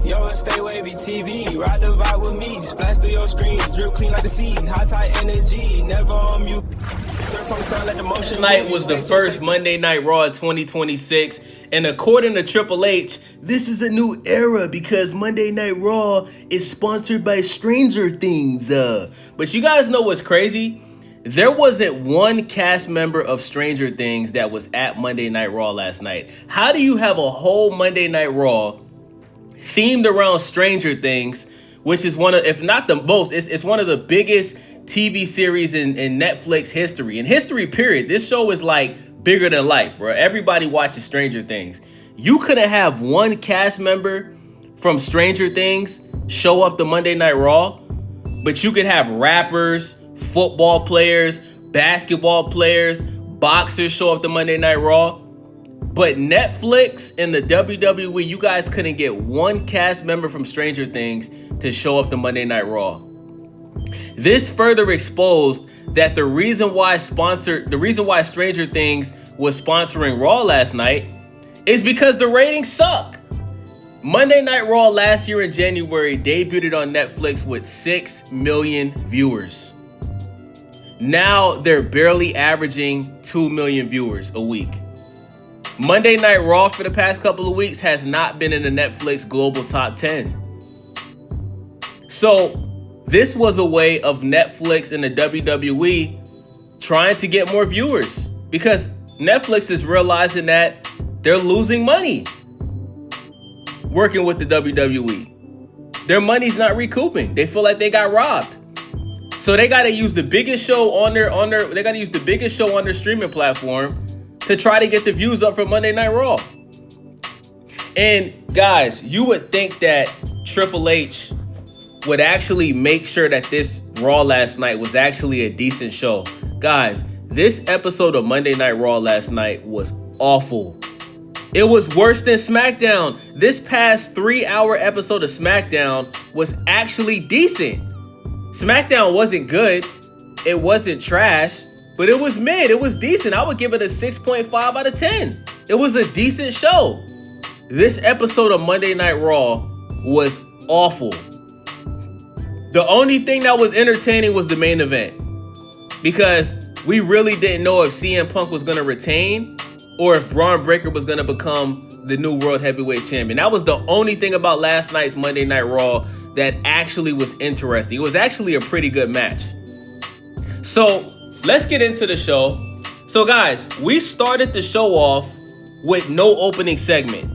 Yo, stay wavy TV, ride the vibe with me, splash through your screen, drip clean like the sea, high tide energy, never on mute. Tonight was the first Monday Night Raw 2026, and according to Triple H, this is a new era because Monday Night Raw is sponsored by Stranger Things. But you guys know what's crazy? There wasn't one cast member of Stranger Things that was at Monday Night Raw last night. How do you have a whole Monday Night Raw themed around Stranger Things, which is one of, if not the most, it's one of the biggest TV series in Netflix history. In history, period. This show is like bigger than life, bro. Everybody watches Stranger Things. You couldn't have one cast member from Stranger Things show up to Monday Night Raw, but you could have rappers, football players, basketball players, boxers show up to Monday Night Raw. But Netflix and the WWE, you guys couldn't get one cast member from Stranger Things to show up to Monday Night Raw. This further exposed that the reason why Stranger Things was sponsoring Raw last night is because the ratings suck. Monday Night Raw last year in January debuted on Netflix with 6 million viewers. Now they're barely averaging 2 million viewers a week. Monday Night Raw for the past couple of weeks has not been in the Netflix global top 10. So this was a way of Netflix and the WWE trying to get more viewers because Netflix is realizing that they're losing money working with the WWE. Their money's not recouping. They feel like they got robbed. So they got to use the biggest show on their streaming platform to try to get the views up for Monday Night Raw. And guys, you would think that Triple H would actually make sure that this Raw last night was actually a decent show. Guys, this episode of Monday Night Raw last night was awful. It was worse than SmackDown. This past 3-hour episode of SmackDown was actually decent. SmackDown wasn't good. It wasn't trash, but it was mid. It was decent. I would give it a 6.5 out of 10. It was a decent show. This episode of Monday Night Raw was awful. The only thing that was entertaining was the main event because we really didn't know if CM Punk was going to retain or if Braun Breaker was going to become the new World Heavyweight Champion. That was the only thing about last night's Monday Night Raw that actually was interesting. It was actually a pretty good match. So let's get into the show. So guys, we started the show off with no opening segment.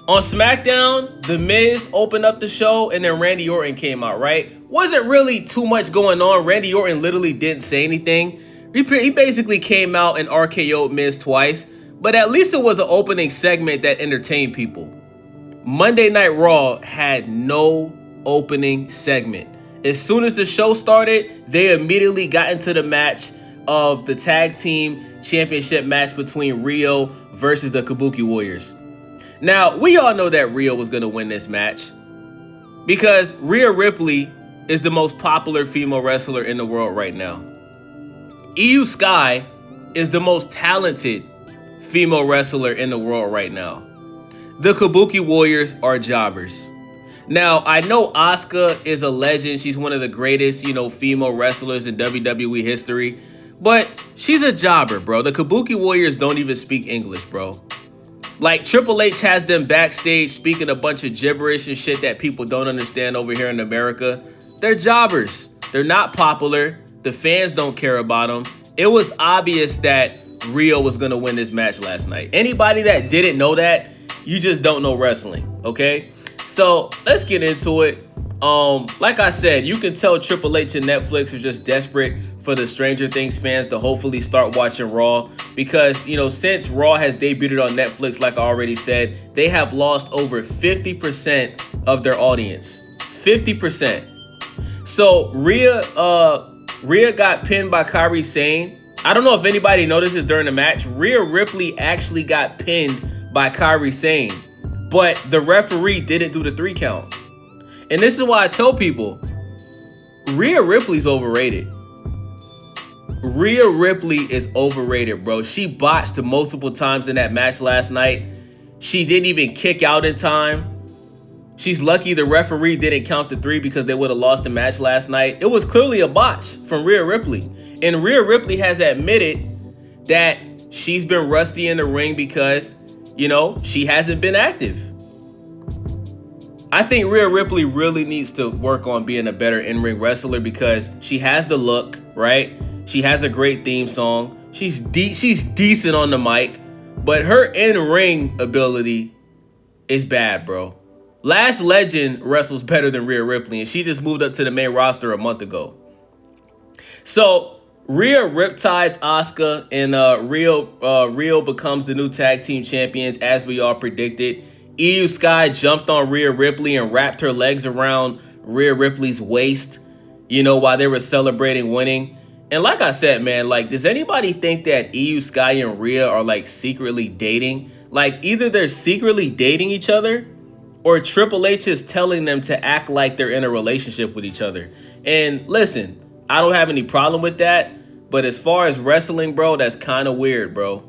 On SmackDown, The Miz opened up the show and then Randy Orton came out, right? Wasn't really too much going on. Randy Orton literally didn't say anything. He basically came out and RKO'd Miz twice, but at least it was an opening segment that entertained people. Monday Night Raw had no opening segment. As soon as the show started, they immediately got into the match of the tag team championship match between Rio versus the Kabuki Warriors. Now, we all know that Rhea was going to win this match because Rhea Ripley is the most popular female wrestler in the world right now. Io Sky is the most talented female wrestler in the world right now. The Kabuki Warriors are jobbers. Now, I know Asuka is a legend. She's one of the greatest, female wrestlers in WWE history, but she's a jobber, bro. The Kabuki Warriors don't even speak English, bro. Like, Triple H has them backstage speaking a bunch of gibberish and shit that people don't understand over here in America. They're jobbers. They're not popular. The fans don't care about them. It was obvious that Rio was going to win this match last night. Anybody that didn't know that, you just don't know wrestling, okay? So, let's get into it. Like I said, you can tell Triple H and Netflix are just desperate for the Stranger Things fans to hopefully start watching Raw because, since Raw has debuted on Netflix, like I already said, they have lost over 50% of their audience. 50%. So, Rhea got pinned by Kairi Sane. I don't know if anybody notices during the match, Rhea Ripley actually got pinned by Kairi Sane, but the referee didn't do the 3 count. And this is why I tell people, Rhea Ripley's overrated. Rhea Ripley is overrated, bro. She botched multiple times in that match last night. She didn't even kick out in time. She's lucky the referee didn't count the 3 because they would have lost the match last night. It was clearly a botch from Rhea Ripley. And Rhea Ripley has admitted that she's been rusty in the ring because, she hasn't been active. I think Rhea Ripley really needs to work on being a better in-ring wrestler because she has the look, right? She has a great theme song. She's decent on the mic, but her in-ring ability is bad, bro. Lash Legend wrestles better than Rhea Ripley, and she just moved up to the main roster a month ago. So Rhea riptides Asuka, and Rio becomes the new tag team champions, as we all predicted. Io Sky jumped on Rhea Ripley and wrapped her legs around Rhea Ripley's waist, while they were celebrating winning. And like I said, man, does anybody think that Io Sky and Rhea are secretly dating? Either they're secretly dating each other, or Triple H is telling them to act like they're in a relationship with each other. And listen, I don't have any problem with that. But as far as wrestling, bro, that's kind of weird, bro.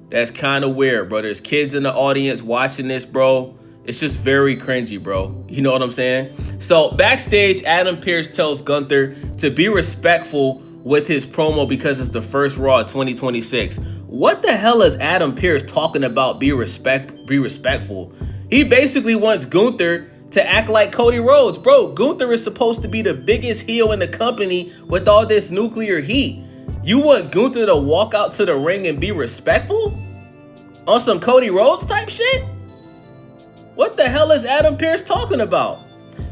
That's kind of weird, bro. There's kids in the audience watching this, bro. It's just very cringy, bro. You know what I'm saying? So backstage, Adam Pearce tells Gunther to be respectful with his promo because it's the first Raw of 2026. What the hell is Adam Pearce talking about? Be respectful. He basically wants Gunther to act like Cody Rhodes. Bro, Gunther is supposed to be the biggest heel in the company with all this nuclear heat. You want Gunther to walk out to the ring and be respectful? On some Cody Rhodes type shit? What the hell is Adam Pearce talking about?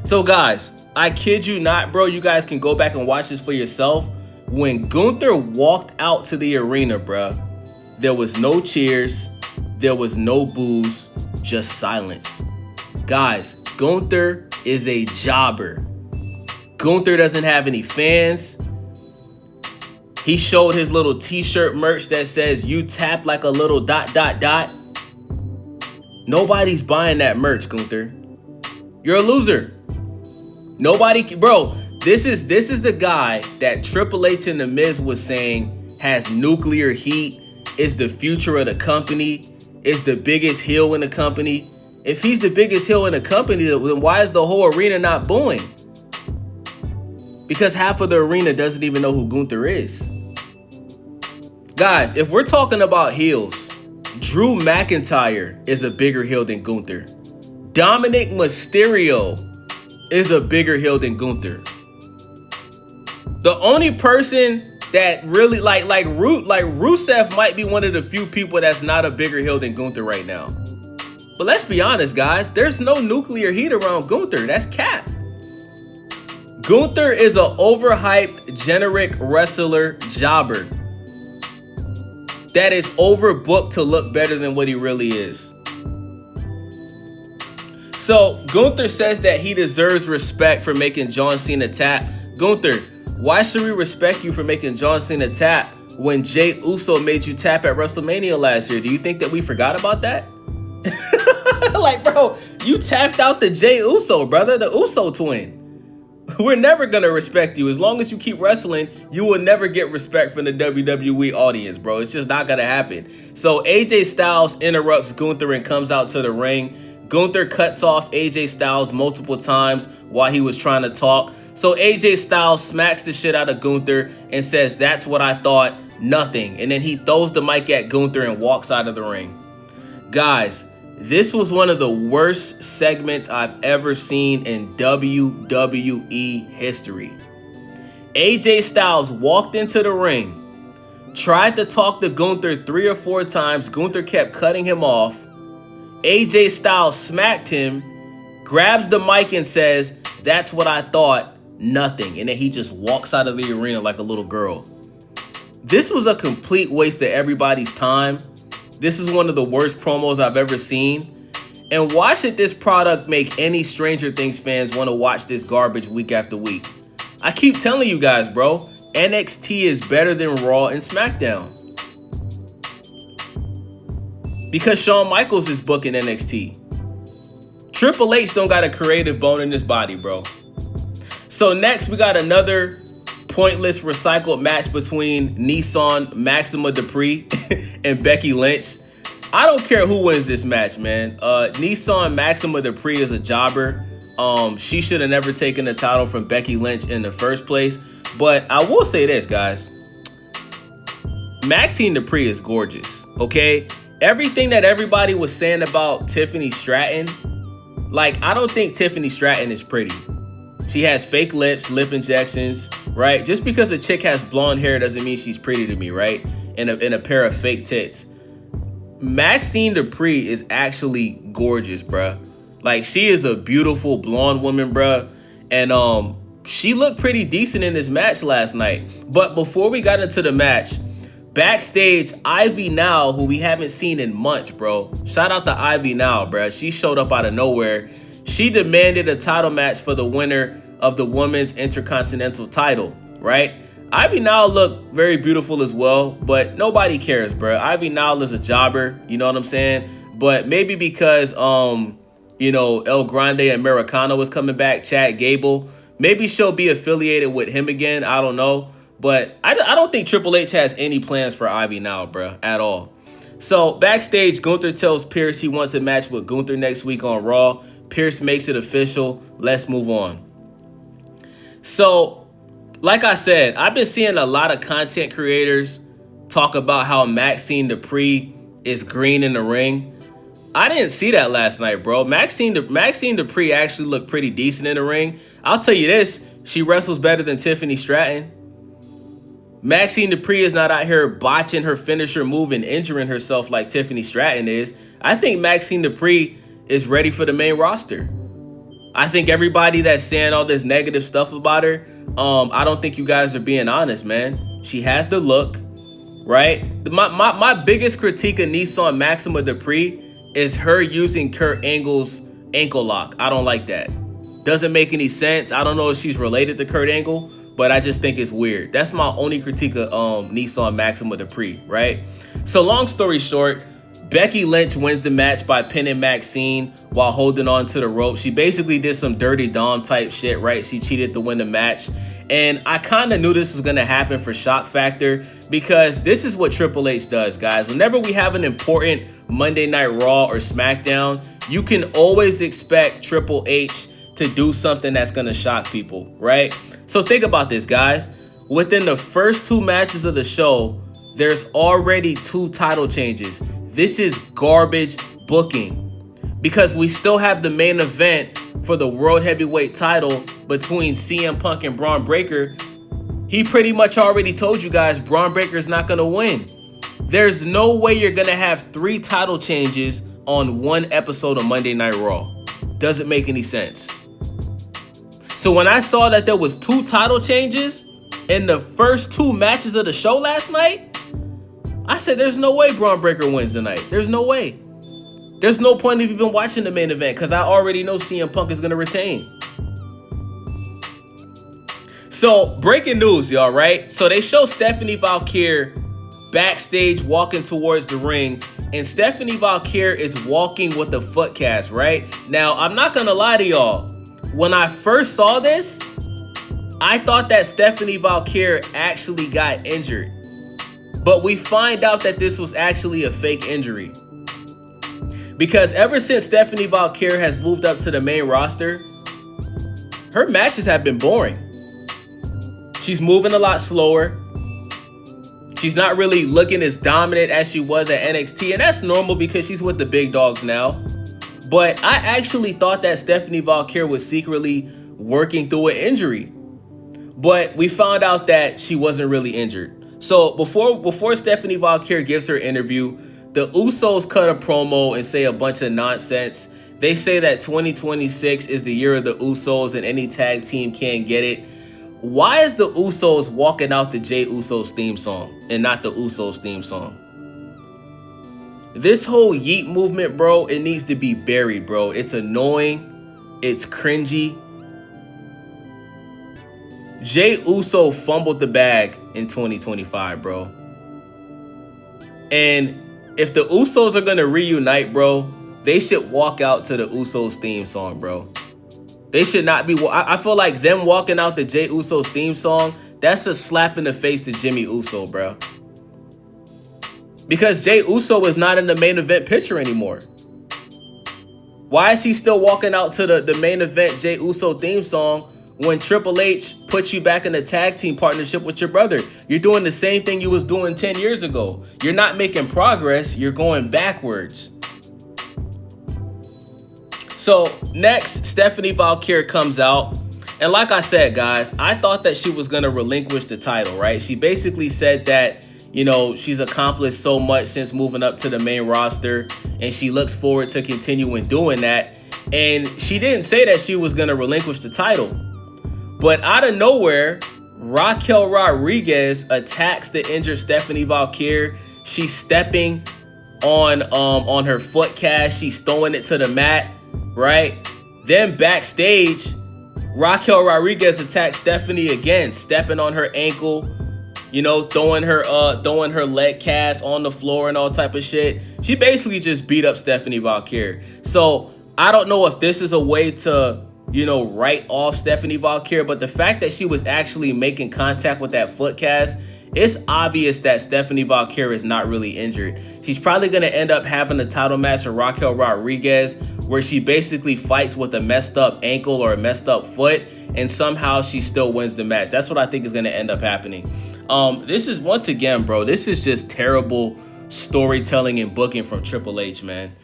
So guys, I kid you not, bro. You guys can go back and watch this for yourself. When Gunther walked out to the arena, bro, there was no cheers. There was no boos. Just silence. Guys, Gunther is a jobber. Gunther doesn't have any fans. He showed his little t-shirt merch that says, "You tap like a little ... Nobody's buying that merch, Gunther. You're a loser. Nobody, bro, this is the guy that Triple H and The Miz was saying has nuclear heat, is the future of the company, is the biggest heel in the company. If he's the biggest heel in the company, then why is the whole arena not booing? Because half of the arena doesn't even know who Gunther is. Guys, if we're talking about heels, Drew McIntyre is a bigger heel than Gunther. Dominic Mysterio is a bigger heel than Gunther. The only person that really like Rusev might be one of the few people that's not a bigger heel than Gunther right now. But let's be honest, guys. There's no nuclear heat around Gunther. That's cap. Gunther is an overhyped, generic wrestler jobber that is overbooked to look better than what he really is. So Gunther says that he deserves respect for making John Cena tap. Gunther, why should we respect you for making John Cena tap when Jey Uso made you tap at WrestleMania last year? Do you think that we forgot about that? Bro, you tapped out the Jey Uso, brother, the Uso twin. We're never going to respect you. As long as you keep wrestling, you will never get respect from the WWE audience, bro. It's just not going to happen. So AJ Styles interrupts Gunther and comes out to the ring. Gunther cuts off AJ Styles multiple times while he was trying to talk. So AJ Styles smacks the shit out of Gunther and says, "That's what I thought, nothing." And then he throws the mic at Gunther and walks out of the ring. Guys, this was one of the worst segments I've ever seen in WWE history. AJ Styles walked into the ring, tried to talk to Gunther 3 or 4 times. Gunther kept cutting him off. AJ Styles smacked him, grabs the mic and says, "That's what I thought, nothing." And then he just walks out of the arena like a little girl. This was a complete waste of everybody's time. This is one of the worst promos I've ever seen. And why should this product make any Stranger Things fans want to watch this garbage week after week? I keep telling you guys, bro, NXT is better than Raw and SmackDown. Because Shawn Michaels is booking NXT. Triple H don't got a creative bone in his body, bro. So next, we got another pointless recycled match between Nissan Maxima Dupree and Becky Lynch. I don't care who wins this match, man. Nissan Maxima Dupree is a jobber. She should have never taken the title from Becky Lynch in the first place. But I will say this, guys. Maxine Dupree is gorgeous, okay? Everything that everybody was saying about Tiffany Stratton, like, I don't think Tiffany Stratton is pretty. She has fake lips, lip injections, right? Just because a chick has blonde hair doesn't mean she's pretty to me, right? In a pair of fake tits. Maxine Dupree is actually gorgeous, bruh. Like, she is a beautiful blonde woman, bruh. And she looked pretty decent in this match last night. But before we got into the match, backstage, Ivy Now, who we haven't seen in months, bro. Shout out to Ivy Now, bruh. She showed up out of nowhere. She demanded a title match for the winner of the Women's Intercontinental title, right? Ivy Now looked very beautiful as well, but nobody cares, bro. Ivy Now is a jobber, you know what I'm saying? But maybe because, you know, El Grande Americano was coming back, Chad Gable, maybe she'll be affiliated with him again. I don't know. But I don't think Triple H has any plans for Ivy Now, bro, at all. So backstage, Gunther tells Pierce he wants a match with Gunther next week on Raw. Pierce makes it official. Let's move on. So, like I said, I've been seeing a lot of content creators talk about how Maxine Dupree is green in the ring. I didn't see that last night, bro. Maxine Dupree actually looked pretty decent in the ring. I'll tell you this, she wrestles better than Tiffany Stratton. Maxine Dupree is not out here botching her finisher move and injuring herself like Tiffany Stratton is. I think Maxine Dupree is ready for the main roster. I think everybody that's saying all this negative stuff about her, I don't think you guys are being honest, man. She has the look, right? My biggest critique of Nissan Maxima Dupree is her using Kurt Angle's ankle lock. I don't like that. Doesn't make any sense. I don't know if she's related to Kurt Angle, but I just think it's weird. That's my only critique of Nissan Maxima Dupree, right? So long story short, Becky Lynch wins the match by pinning Maxine while holding on to the rope. She basically did some dirty Dom type shit, right? She cheated to win the match. And I kind of knew this was going to happen for shock factor because this is what Triple H does, guys. Whenever we have an important Monday Night Raw or SmackDown, you can always expect Triple H to do something that's going to shock people, right? So think about this, guys. Within the first 2 matches of the show, there's already 2 title changes. This is garbage booking because we still have the main event for the World Heavyweight title between CM Punk and Braun Breaker. He pretty much already told you guys Braun Breaker is not going to win. There's no way you're going to have 3 title changes on 1 episode of Monday Night Raw. Doesn't make any sense. So when I saw that there was 2 title changes in the first 2 matches of the show last night, I said, there's no way Braun Breaker wins tonight. There's no way. There's no point of even watching the main event because I already know CM Punk is going to retain. So, breaking news, y'all, right? So, they show Stephanie Valkyrie backstage walking towards the ring, and Stephanie Valkyrie is walking with the foot cast, right? Now, I'm not going to lie to y'all. When I first saw this, I thought that Stephanie Valkyrie actually got injured. But we find out that this was actually a fake injury. Because ever since Stephanie Valkyrie has moved up to the main roster, her matches have been boring. She's moving a lot slower. She's not really looking as dominant as she was at NXT, and that's normal because she's with the big dogs now. But I actually thought that Stephanie Valkyrie was secretly working through an injury. But we found out that she wasn't really injured. So before Stephanie Valkyrie gives her interview, the Usos cut a promo and say a bunch of nonsense. They say that 2026 is the year of the Usos and any tag team can't get it. Why is the Usos walking out the Jey Usos theme song and not the Usos theme song? This whole yeet movement, bro, it needs to be buried, bro. It's annoying. It's cringy. Jey Uso fumbled the bag in 2025, bro. And if the Usos are going to reunite, bro, they should walk out to the Usos theme song, bro. They should not be. I feel like them walking out the Jey Usos theme song, that's a slap in the face to Jimmy Uso, bro. Because Jey Uso is not in the main event picture anymore. Why is he still walking out to the main event Jey Uso theme song when Triple H puts you back in a tag team partnership with your brother? You're doing the same thing you was doing 10 years ago. You're not making progress. You're going backwards. So next, Stephanie Valkyrie comes out. And like I said, guys, I thought that she was going to relinquish the title, right? She basically said that, you know, she's accomplished so much since moving up to the main roster, and she looks forward to continuing doing that. And she didn't say that she was going to relinquish the title. But out of nowhere, Raquel Rodriguez attacks the injured Stephanie Valkyrie. She's stepping on her foot cast. She's throwing it to the mat, right? Then backstage, Raquel Rodriguez attacks Stephanie again, stepping on her ankle, you know, throwing her leg cast on the floor and all type of shit. She basically just beat up Stephanie Valkyrie. So I don't know if this is a way to, you know, write off Stephanie Valkyrie, but the fact that she was actually making contact with that foot cast, it's obvious that Stephanie Valkyrie is not really injured. She's probably going to end up having a title match with Raquel Rodriguez where she basically fights with a messed up ankle or a messed up foot, and somehow she still wins the match. That's what I think is going to end up happening. This is, once again, bro, this is just terrible storytelling and booking from Triple H, man.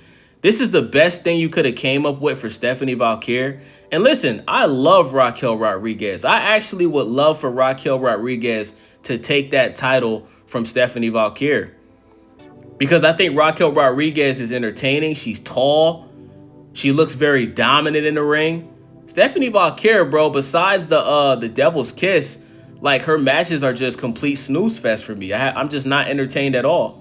This is the best thing you could have came up with for Stephanie Valkyrie. And listen, I love Raquel Rodriguez. I actually would love for Raquel Rodriguez to take that title from Stephanie Valkyrie, because I think Raquel Rodriguez is entertaining. She's tall. She looks very dominant in the ring. Stephanie Valkyrie, bro, besides the Devil's Kiss, like, her matches are just complete snooze fest for me. I'm just not entertained at all.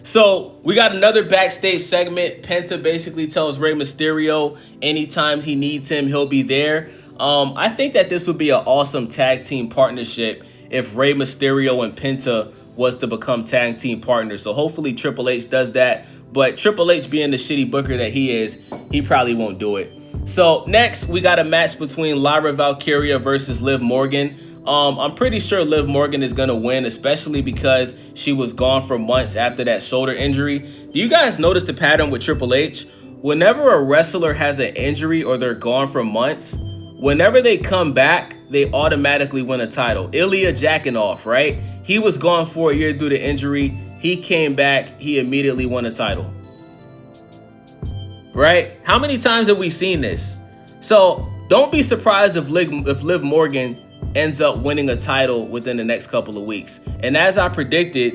So we got another backstage segment. Penta basically tells Rey Mysterio anytime he needs him, he'll be there. I think that this would be an awesome tag team partnership if Rey Mysterio and Penta was to become tag team partners. So hopefully Triple H does that. But Triple H, being the shitty booker that he is, he probably won't do it. So next, we got a match between Lyra Valkyria versus Liv Morgan. I'm pretty sure Liv Morgan is going to win, especially because she was gone for months after that shoulder injury. Do you guys notice the pattern with Triple H? Whenever a wrestler has an injury or they're gone for months, whenever they come back, they automatically win a title. Ilya Jakunov, right? He was gone for a year due to injury. He came back. He immediately won a title. Right? How many times have we seen this? So don't be surprised if Liv Morgan ends up winning a title within the next couple of weeks. And as I predicted,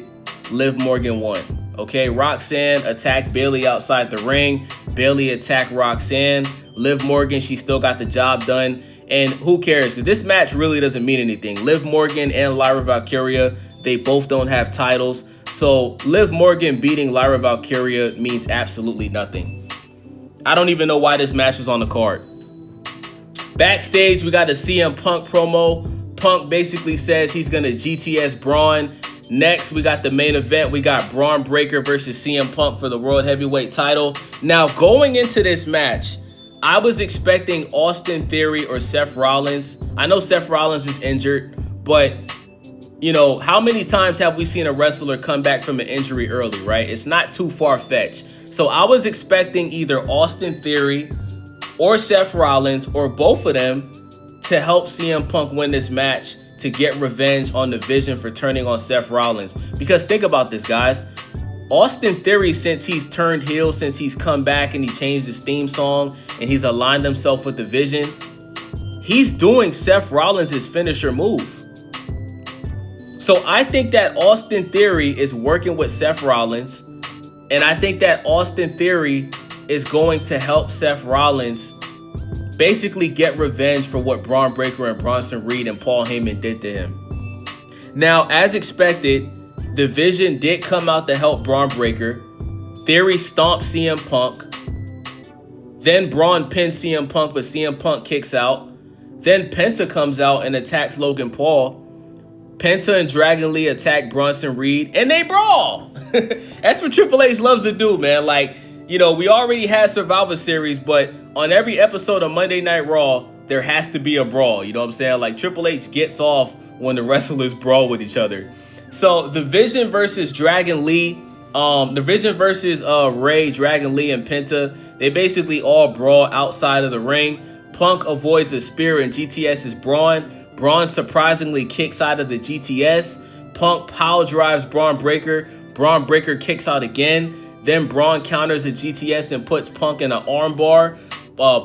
Liv Morgan won. Okay, Roxanne attacked Bayley outside the ring. Bayley attacked Roxanne. Liv Morgan, she still got the job done. And who cares? Because this match really doesn't mean anything. Liv Morgan and Lyra Valkyria, they both don't have titles. So Liv Morgan beating Lyra Valkyria means absolutely nothing. I don't even know why this match was on the card. Backstage, we got a CM Punk promo. Punk basically says he's going to GTS Braun. Next, we got the main event. We got Braun Breaker versus CM Punk for the World Heavyweight title. Now, going into this match, I was expecting Austin Theory or Seth Rollins. I know Seth Rollins is injured, but, you know, how many times have we seen a wrestler come back from an injury early, right? It's not too far-fetched. So I was expecting either Austin Theory or Seth Rollins or both of them to help CM Punk win this match to get revenge on the Vision for turning on Seth Rollins. Because think about this, guys. Austin Theory, since he's turned heel, since he's come back and he changed his theme song and he's aligned himself with the Vision, he's doing Seth Rollins' finisher move. So I think that Austin Theory is working with Seth Rollins, and I think that Austin Theory is going to help Seth Rollins basically get revenge for what Braun Breaker and Bronson Reed and Paul Heyman did to him. Now, as expected, the Vision did come out to help Braun Breaker. Theory stomped CM Punk. Then Braun pinned CM Punk, but CM Punk kicks out. Then Penta comes out and attacks Logan Paul. Penta and Dragon Lee attack Bronson Reed, and they brawl. That's what Triple H loves to do, man. Like, you know, we already had Survivor Series, but on every episode of Monday Night Raw, there has to be a brawl. You know what I'm saying? Like, Triple H gets off when the wrestlers brawl with each other. So the Vision versus Dragon Lee, the Vision versus Ray, Dragon Lee, and Penta, they basically all brawl outside of the ring. Punk avoids a spear in GTS's Braun. Braun surprisingly kicks out of the GTS. Punk pile drives Braun Breaker. Braun Breaker kicks out again. Then Braun counters a GTS and puts Punk in an armbar.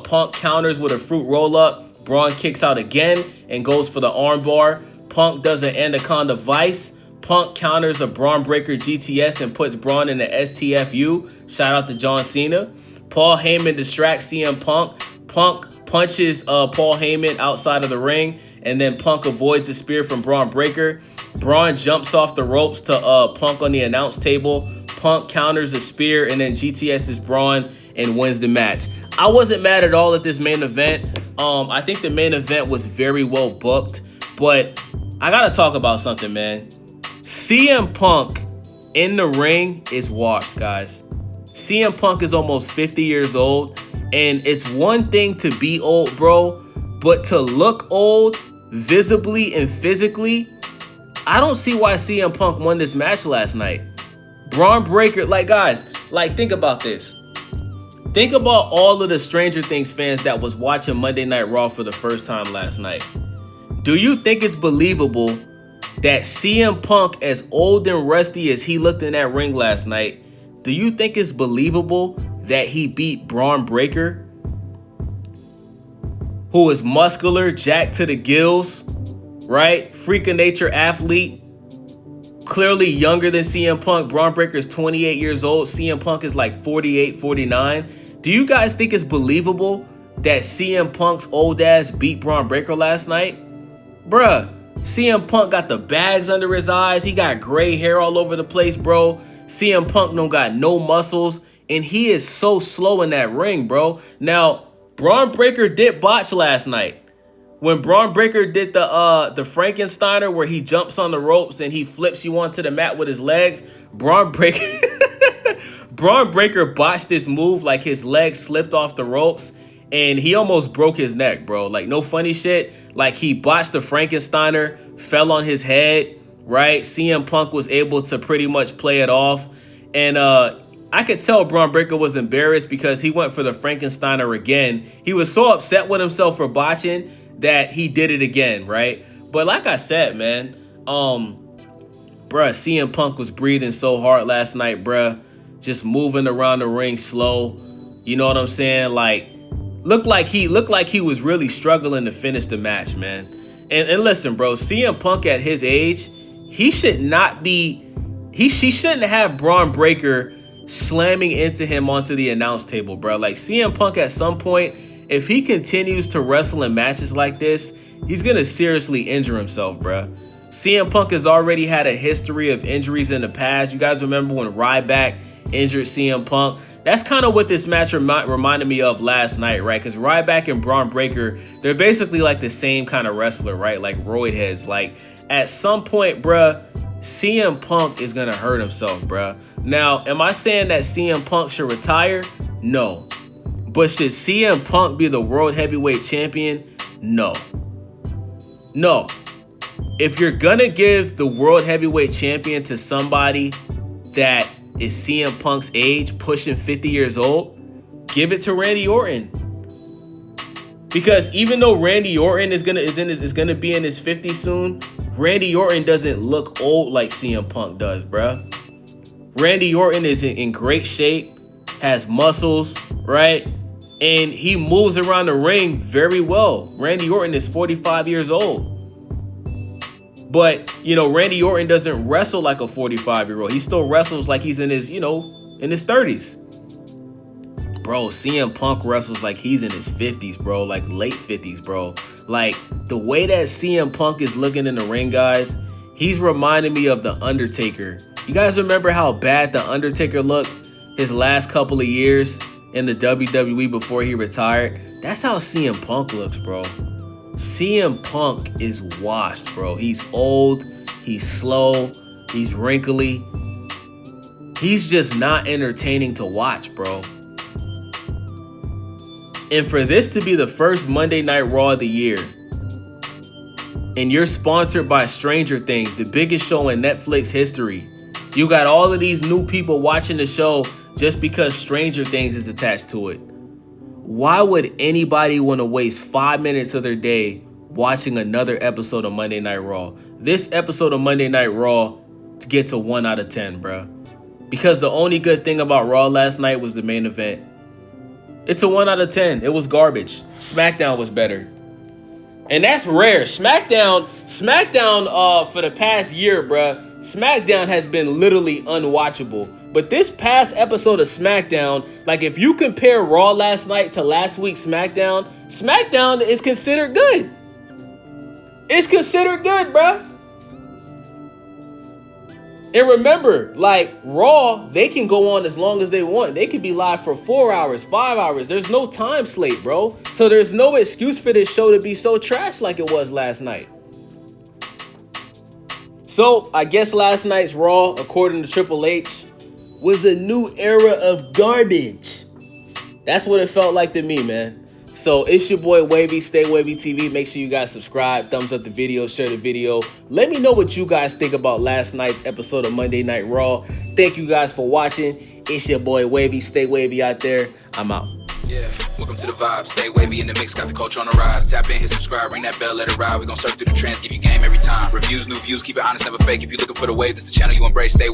Punk counters with a fruit roll-up. Braun kicks out again and goes for the armbar. Punk does an Anaconda Vice. Punk counters a Braun Breaker GTS and puts Braun in the STFU. Shout out to John Cena. Paul Heyman distracts CM Punk. Punk punches Paul Heyman outside of the ring, and then Punk avoids the spear from Braun Breaker. Braun jumps off the ropes to Punk on the announce table. Punk counters a spear, and then GTS's Braun and wins the match. I wasn't mad at all at this main event. I think the main event was very well booked, but I gotta talk about something, man. CM Punk in the ring is washed, guys. CM Punk is almost 50 years old, and it's one thing to be old, bro, but to look old visibly and physically, I don't see why CM Punk won this match last night. Braun Breaker, like, guys, like, think about this. Think about all of the Stranger Things fans that was watching Monday Night Raw for the first time last night. Do you think it's believable that CM Punk, as old and rusty as he looked in that ring last night, do you think it's believable that he beat Braun Breaker, who is muscular, jacked to the gills, right? Freak of nature athlete, clearly younger than CM Punk. Braun Breaker is 28 years old. CM Punk is like 48, 49. Do you guys think it's believable that CM Punk's old ass beat Braun Breaker last night? Bruh, CM Punk got the bags under his eyes. He got gray hair all over the place, bro. CM Punk don't got no muscles, and he is so slow in that ring, bro. Now, Braun Breaker did botch last night. When Braun Breaker did the Frankensteiner where he jumps on the ropes and he flips you onto the mat with his legs, Braun Breaker botched this move, like his legs slipped off the ropes and he almost broke his neck, bro. Like, no funny shit. Like, he botched the Frankensteiner, fell on his head, right? CM Punk was able to pretty much play it off. And I could tell Braun Breaker was embarrassed because he went for the Frankensteiner again. He was so upset with himself for botching that he did it again, right? But like I said, man, bruh, CM Punk was breathing so hard last night, bruh. Just moving around the ring slow. You know what I'm saying? Like, looked like he was really struggling to finish the match, man. And listen, bro, CM Punk at his age, he shouldn't have Braun Breaker slamming into him onto the announce table, bro. Like, CM Punk at some point, if he continues to wrestle in matches like this, he's gonna seriously injure himself, bro. CM Punk has already had a history of injuries in the past. You guys remember when Ryback injured CM Punk? That's kind of what this match reminded me of last night, right? Because Ryback and Braun Breaker, they're basically like the same kind of wrestler, right? Like roid heads. Like, at some point, bruh, CM Punk is gonna hurt himself, bruh. Now, am I saying that CM Punk should retire? No. But should CM Punk be the World Heavyweight Champion? No. No. If you're gonna give the World Heavyweight Champion to somebody that is CM Punk's age, pushing 50 years old, give it to Randy Orton. Because even though Randy Orton is gonna be in his 50s soon, Randy Orton doesn't look old like CM Punk does, bruh. Randy Orton is in great shape, has muscles, right? And he moves around the ring very well. Randy Orton is 45 years old. But, you know, Randy Orton doesn't wrestle like a 45-year-old. He still wrestles like he's in his, in his 30s. Bro, CM Punk wrestles like he's in his 50s, bro. Like late 50s, bro. Like, the way that CM Punk is looking in the ring, guys, he's reminding me of The Undertaker. You guys remember how bad The Undertaker looked his last couple of years in the WWE before he retired? That's how CM Punk looks, bro. CM Punk is washed, bro. He's old, he's slow, he's wrinkly. He's just not entertaining to watch, bro. And for this to be the first Monday Night Raw of the year, and you're sponsored by Stranger Things, the biggest show in Netflix history. You got all of these new people watching the show just because Stranger Things is attached to it. Why would anybody want to waste 5 minutes of their day watching another episode of Monday Night Raw? This episode of Monday Night Raw gets a 1 out of 10, bro. Because the only good thing about Raw last night was the main event. It's a 1 out of 10. It was garbage. SmackDown was better. And that's rare. SmackDown for the past year, bruh, SmackDown has been literally unwatchable. But this past episode of SmackDown, like if you compare Raw last night to last week's SmackDown, SmackDown is considered good. It's considered good, bruh. And remember, like Raw, they can go on as long as they want. They can be live for 4 hours, 5 hours. There's no time slate, bro. So there's no excuse for this show to be so trash like it was last night. So I guess last night's Raw, according to Triple H, was a new era of garbage. That's what it felt like to me, man. So it's your boy Wavy, Stay Wavy TV. Make sure you guys subscribe, thumbs up the video, share the video. Let me know what you guys think about last night's episode of Monday Night Raw. Thank you guys for watching. It's your boy Wavy, Stay Wavy out there. I'm out. Yeah, welcome to the vibe. Stay wavy in the mix, got the culture on the rise. Tap in, hit subscribe, ring that bell, let it ride. We gon' surf through the trends, give you game every time. Reviews, new views, keep it honest, never fake. If you're looking for the wave, this is the channel you embrace. Stay